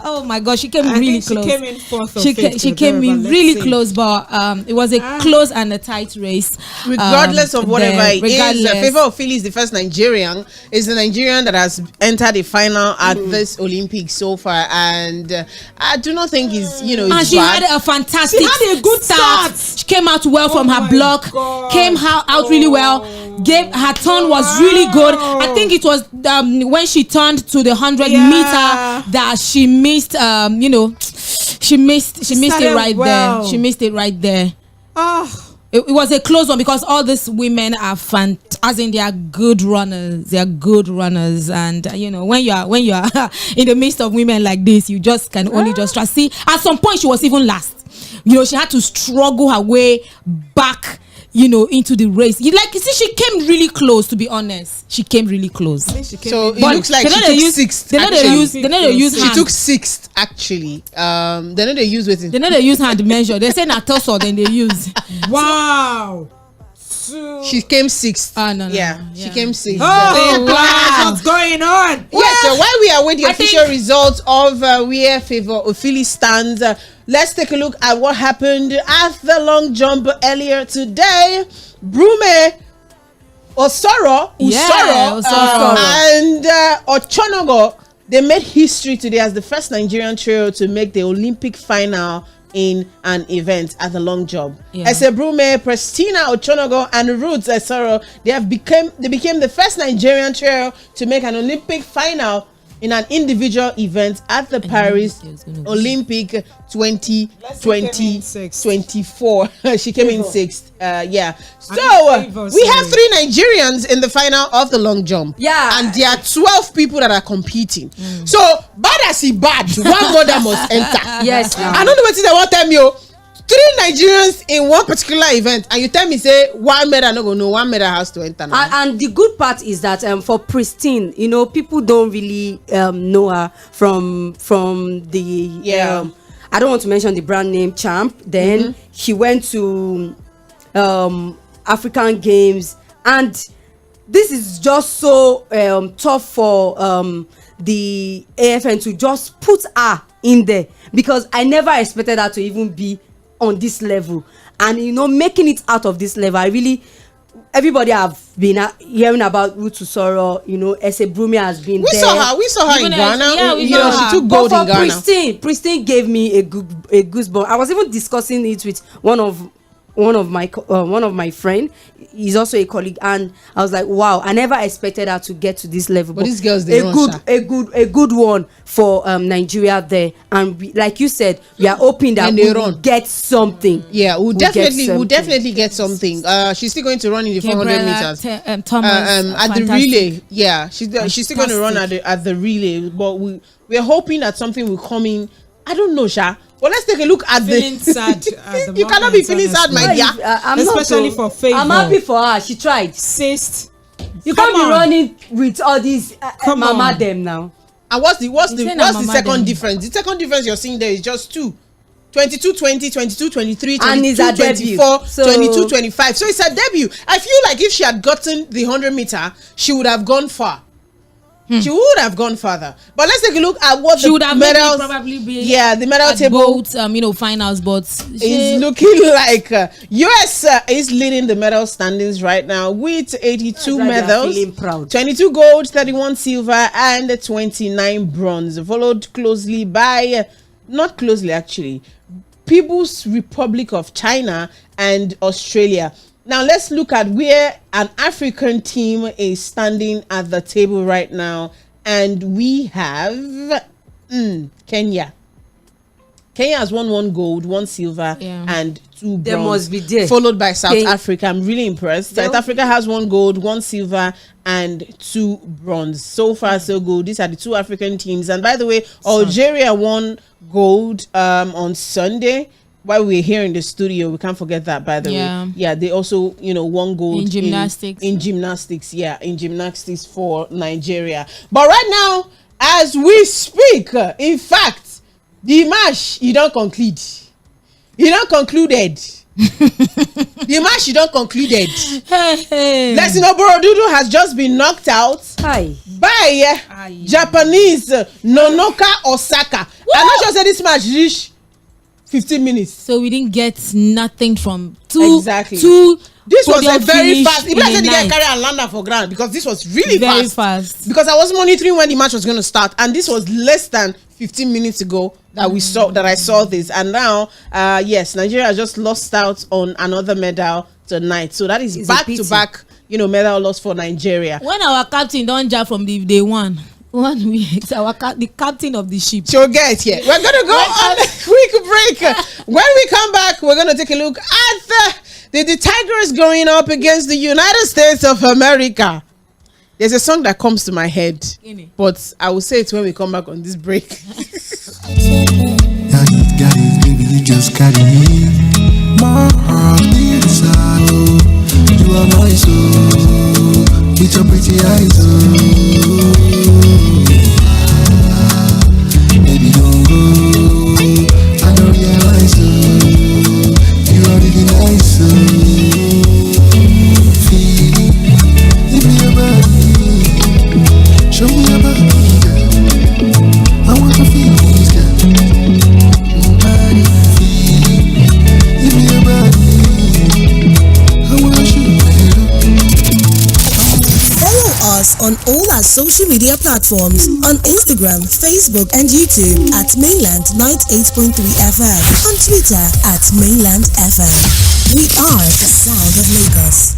Oh my gosh, she came really close. She came in fourth or She fifth. came in really close, but it was a close and a tight race. Regardless of whatever it is, Favour Ofili is the first Nigerian. Is the Nigerian that has entered the final at this Olympics so far, and I do not think it's and she had a fantastic good start. She came out well from her block. God. Came out really well. Her turn was really good. I think it was when she turned to the 100-meter that she missed. She missed it right there. She missed it right there. It was a close one because all these women are they are good runners. They are good runners, and when you are in the midst of women like this, you just can only just trust. See, at some point she was even last. She had to struggle her way back, into the race. She came really close. To be honest, she came really close. So it looks like she took sixth. She took sixth actually. They know they use with it. They know they use hand measure. They say na torso, then they use. Wow. She came sixth. No. She came sixth. Oh, wow. What's going on? So while we await the official results of where Favour Ofili stands, let's take a look at what happened at the long jump earlier today. Brume Usoro and Ochonogo, they made history today as the first Nigerian trio to make the Olympic final in an event at the long jump. Brume, Prestina Ochonogo, and Ruth Esoro, they became the first Nigerian trio to make an Olympic final in an individual event at the Paris Olympic 2024. She came in sixth. So we have 3 Nigerians in the final of the long jump. And there are 12 people that are competing. So bad as he bad, one mother must enter. Yes. I don't know what they want to tell me. 3 Nigerians in one particular event, and you tell me say one medal no go no, one medal has to enter now. And the good part is that for Pristine, people don't really know her from the I don't want to mention the brand name Champ. Then she went to African Games, and this is just so tough for the AFN to just put her in there, because I never expected her to even be on this level, and making it out of this level. Everybody have been hearing about Ruth Usoro. Brume has been we there. saw her in Ghana. She took gold in Ghana. Pristine gave me a goosebump. I was even discussing it with one of my friend. He's also a colleague, and I was like, wow, I never expected her to get to this level. But these girls, a good one for Nigeria there, and like you said, we are hoping that we will get something. We'll definitely get something. She's still going to run in the 400 meters at the relay. She's still going to run at the relay, but we're hoping that something will come in. I don't know, Sha. Well, let's take a look at feeling sad. You cannot be feeling sad, my dear. Especially for Favour. I'm happy for her. She tried. Sixth. You can't be running with all these mama them now. And what's the second difference? The second difference you're seeing there is just 2. 22-20, 22-23, 22-24, 22-25. So it's a debut. I feel like if she had gotten the 100 meter, she would have gone far. She would have gone further. But let's take a look at what she would have medals probably be the medal at table both finals, but is looking like US is leading the medal standings right now with 82 medals, 22 gold, 31 silver, and 29 bronze, followed closely by not closely actually, People's Republic of China and Australia. Now let's look at where an African team is standing at the table right now, and we have Kenya. Kenya has won 1 gold, 1 silver, and 2 bronze. There must be there. Followed by South Africa. I'm really impressed. South Africa has 1 gold, 1 silver, and 2 bronze. So far, so good. These are the 2 African teams. And by the way, Algeria won gold on Sunday. While we're here in the studio, we can't forget that, by the way. Yeah, they also, won gold in gymnastics. In gymnastics for Nigeria. But right now, as we speak, in fact, the match you don't conclude. You don't concluded. The match you don't concluded. Lẹ́sìn Oborodudu has just been knocked out by Japanese Nonoka Osaka. I'm not sure say this match reach 15 minutes. So we didn't get nothing from two. This was a very fast. Even I said the guy carry and land for ground because this was really fast. Because I was monitoring when the match was going to start, and this was less than 15 minutes ago that I saw this. And now, yes, Nigeria just lost out on another medal tonight. So that is back to back, medal loss for Nigeria. When our captain don't jump from the day one. 1 week, the captain of the ship. She'll get here. We're gonna go on a quick break. When we come back, we're gonna take a look at the Tigers going up against the United States of America. There's a song that comes to my head, but I will say it when we come back on this break. Got it, baby, you just got it. My heart inside, you are my soul, with your pretty eyes, baby, don't go. I don't realize you are really nice. Feeling, give me your body, show me your body, girl. I want to feel these, girl. Body, feeling, give me your body. I want to shoot you. Follow us on all our social media platforms on Instagram, Facebook, and YouTube at Mainland 98.3 FM. On Twitter at Mainland FM. We are the sound of Lagos.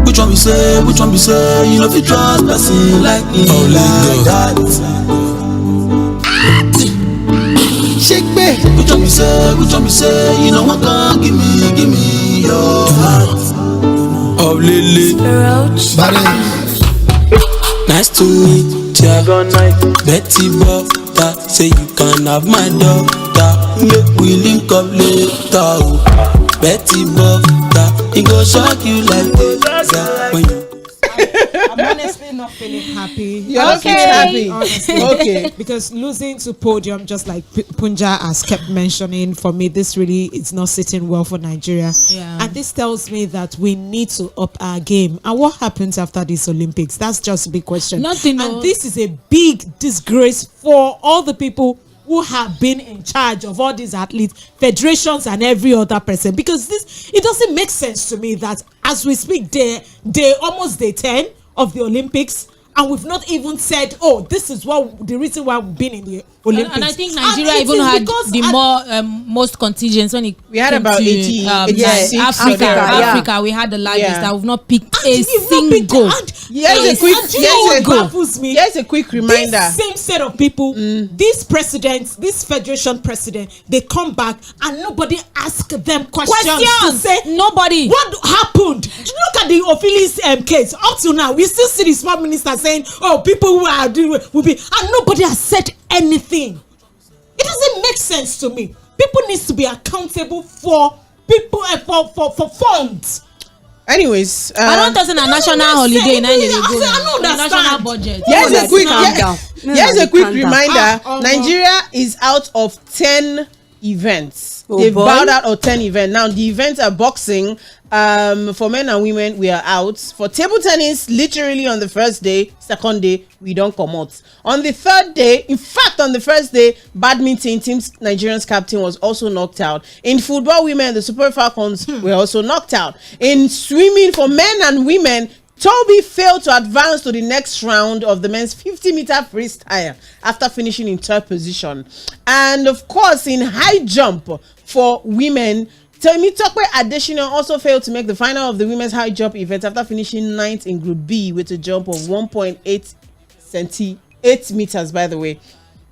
Which one be say, you know if you trust person like me, like that. Shake me. Which one be say, you know what can give me your heart. Oh Lily, nice to meet ya. Betty Butter, say you can have my daughter. Make we link up later. Betty Butter, it go shock you like this. I'm honestly not feeling happy. You're not feeling happy. Honestly. Okay. Because losing to podium, just like Punja has kept mentioning, for me, this really is not sitting well for Nigeria. Yeah. And this tells me that we need to up our game. And what happens after these Olympics? That's just a big question. Nothing. And this is a big disgrace for all the people who have been in charge of all these athletes, federations, and every other person, because it doesn't make sense to me that as we speak, they're almost day 10 of the Olympics, and we've not even said, oh, this is the reason why we've been in the Olympics. And I think Nigeria even had the most contingents when we had about 80. Africa, we had the largest. I have not picked a single. Here's a quick reminder. This same set of people, these presidents, this federation president, they come back and nobody ask them questions. To say, nobody. What happened? Look at the Ophilis case. Up to now, we still see the smart minister saying, oh, people who are doing will be, and nobody has said anything. It doesn't make sense to me. People need to be accountable for people for funds. Anyways, I don't think it's a national holiday. I don't national budget. Here's a quick reminder. Nigeria is out of 10 events. Oh, They've boy. bowed out of 10 events. Now the events are boxing. For men and women, we are out. For table tennis, literally on the first day, second day, we don't come out. On the third day, in fact, on the first day, badminton team's Nigerian's captain was also knocked out. In football, women, the Super Falcons were also knocked out. In swimming, for men and women, Toby failed to advance to the next round of the men's 50-meter freestyle after finishing in third position. And of course, in high jump for women, Tᴜɪ̀mᴜ additional also failed to make the final of the women's high jump event after finishing ninth in Group B with a jump of 1.8 meters, by the way.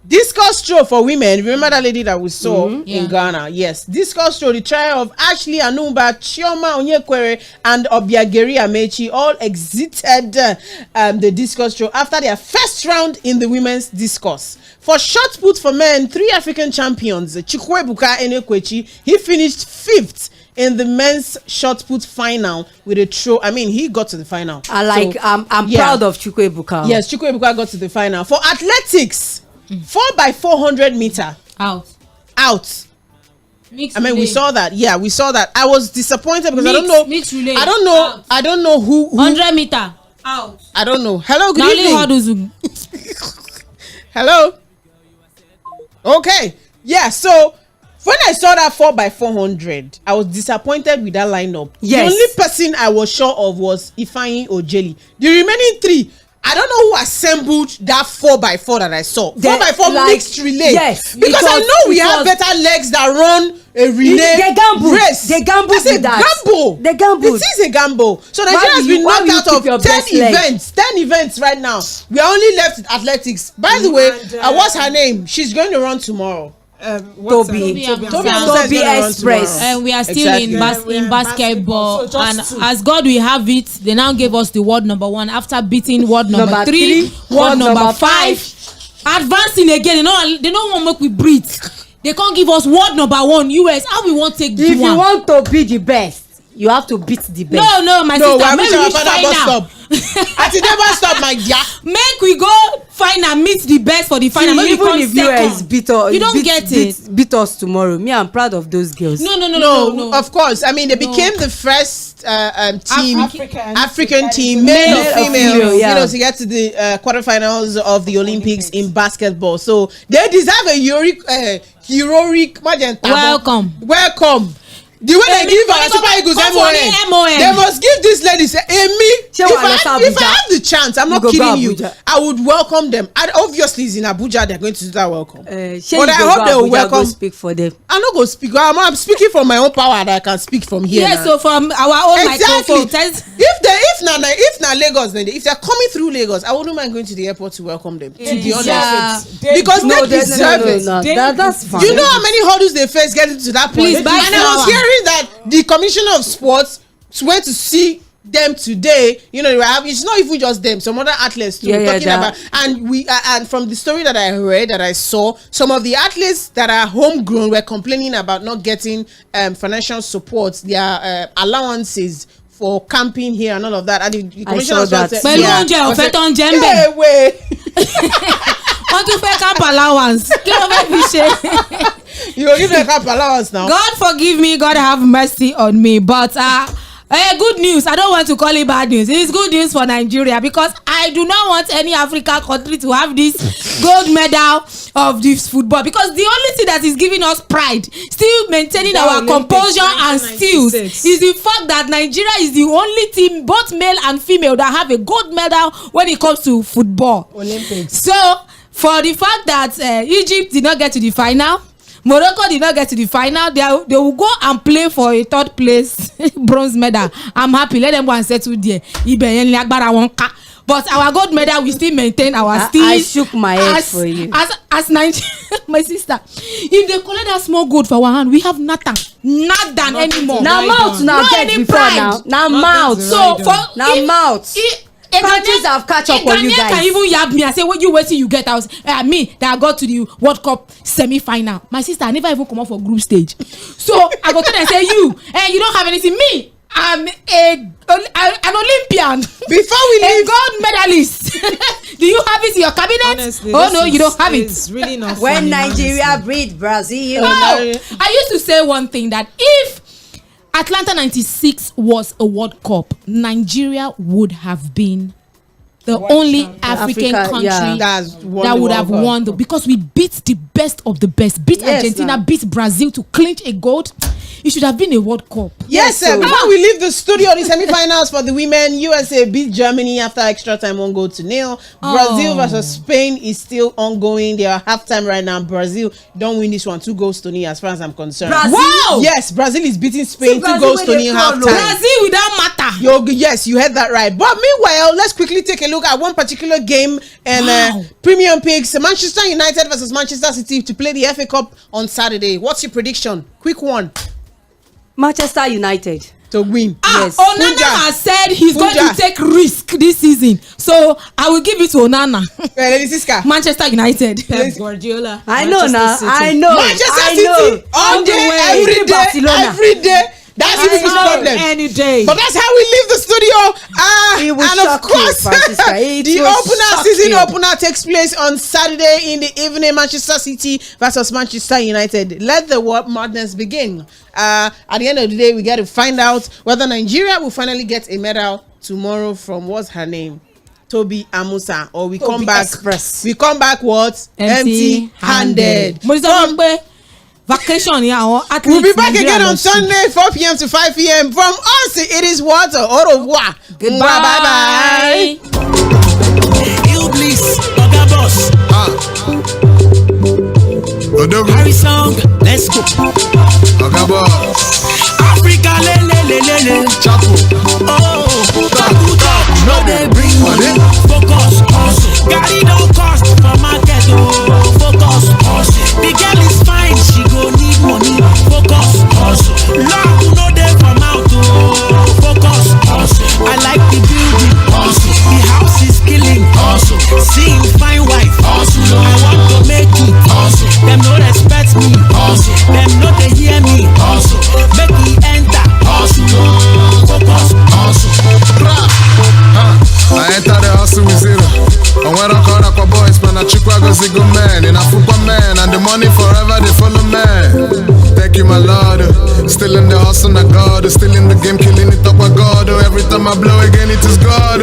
Discus throw for women. Remember that lady that we saw in Ghana? Yes. Discus throw, the trial of Ashley Anumba, Chioma Onyekwere, and Obiageri Amechi all exited the discus throw after their first round in the women's discus. For shot put for men, 3 African champions, Tᴏɪᴜnᴛᴇʀ Enekwechi, he finished 5th in the men's shot put final with a throw. I mean, he got to the final. I'm proud of Tᴏɪᴜnᴛᴇʀ. Yes, Tᴏɪᴜnᴛᴇʀ got to the final. For athletics, 4x400 meter out. I mean, we saw that. Yeah, we saw that. I was disappointed because Mixed relay. I don't know who 100 meter out. I don't know. Hello, good evening. Hello. Okay. Yeah. So when I saw that 4x400, I was disappointed with that lineup. Yes. The only person I was sure of was Ifeanyi Ojeli. The remaining 3, I don't know who assembled that 4x4 that I saw. 4x4 mixed relay. Yes, because I know we have better legs that run a relay race. They gamble with that. They gamble. It is a gamble. So Nigeria has been knocked out of 10 events. 10 events right now. We are only left with athletics. By the way, what's her name? She's going to run tomorrow. Toby Express. And we are still in basketball. So and as God will have it, they now gave us the world number 1 after beating world number 3, world number 5, advancing again. They don't want to make we breathe. They can't give us world number 1 US. How we want to take if you want to be the best, you have to beat the best. No, my sister. Make we reach final. I did never stop, my dear. Make we go final, meet the best for the final. Even if US beat us, you don't get it. Beat us tomorrow. Me, I'm proud of those girls. No. Of course, I mean they became the first team, African team, male or female, to get to the quarterfinals of the Olympics in basketball. So they deserve a heroic welcome. The way they give our Super Eagles MON, they must give these ladies if I have the chance, I'm not kidding you, I would welcome them. And obviously it's in Abuja, they're going to do that welcome. But I hope they will welcome. Speak for them. I'm not going to speak. I'm speaking from my own power that I can speak from here. Yes, so from our own microphone. If na Lagos, then if they're coming through Lagos, I wouldn't mind going to the airport to welcome them. To be honest, because they deserve it. That's fine. Do you know how many hurdles they face getting to that point? And I was hearing that the Commissioner of Sports went to see them today. It's not even just them, some other athletes too. Talking about, and from the story that I read, that I saw, some of the athletes that are homegrown were complaining about not getting financial support, their allowances for camping here and all of that. And the Commissioner of Sports said, want to pay camp allowance. You will give me a camp allowance now. God forgive me, God have mercy on me. But good news. I don't want to call it bad news. It's good news for Nigeria because I do not want any African country to have this gold medal of this football, because the only thing that is giving us pride, still maintaining our composure and steals, is the fact that Nigeria is the only team, both male and female, that have a gold medal when it comes to football Olympics. So for the fact that Egypt did not get to the final, Morocco did not get to the final, they will go and play for a 3rd place bronze medal. I'm happy. Let them go and settle there. But our gold medal, we still maintain our steal. I shook my head for you. As my sister, if they collect that small gold for our hand, we have nothing anymore. Now mouth now get before pride. Now mouth. So for now mouth. Countries have catch up on you guys. Can even yab me and say, what you waiting you get out? Me that I got to the World Cup semi-final. My sister, I never even come out for group stage. So I go to them and say, you don't have anything. Me, I'm an Olympian. Before we A leave, gold medalist. Do you have it in your cabinet? Honestly, oh no, you don't have it. It's really not When funny, Nigeria honestly. beat Brazil. No, I used to say one thing, that if Atlanta 96 was a World Cup, Nigeria would have been the only African country that would have won, because we beat the best of the best, beat Argentina, beat Brazil to clinch a gold. It should have been a World Cup. Yes, sir. Before we leave the studio, the semi-finals for the women, USA beat Germany after extra time, 1-0. Brazil versus Spain is still ongoing. They are halftime right now. Brazil don't win this one, 2-0 as far as I'm concerned. Brazil? Wow! Yes, Brazil is beating Spain, 2-0 halftime. Brazil without matter. Yes, you heard that right. But meanwhile, let's quickly take a look at one particular game and premium picks. Manchester United versus Manchester City to play the FA Cup on Saturday. What's your prediction? Quick one. Manchester United to win. Yes. Onana has said he's going to take risk this season, so I will give it to Onana. Manchester United. Pep Guardiola. I know now. I know. Manchester City all day, every day. That's his problem. Any day. But that's how we leave the studio. And of course, the season opener takes place on Saturday in the evening. Manchester City versus Manchester United. Let the madness begin. At the end of the day, we got to find out whether Nigeria will finally get a medal tomorrow from what's her name? Toby Amusa, or we come back. Express. We come back what? Empty-handed. Vacation, we'll be back again on Sunday, 4 p.m. to 5 p.m. From us, it is what? Au revoir. Goodbye. Bye-bye. Oga boss. Harry song, let's go. Oga boss. Africa, le. Chapo. Oh, talk. No, they bring money. Focus, hustle. Carry no cost for market. Oh, focus, hustle. The girl is fine, she go need money. Focus, hustle. Love, no, they come out. Oh, focus, hustle. I like the building, hustle. The house is killing, hustle. Seeing fine wife, hustle. I want to make it, hustle. Them no respect me, hustle. Them no they hear me, hustle. Make me enter, hustle. Focus, hustle. I enter the hustle with zero. And when I call up a boys, man, I Chicago's a good man. And I football man, and the money forever they follow man. Thank you, my Lord. Still in the hustle, I God. Still in the game, killing it up, my God. Every time I blow again, it is God.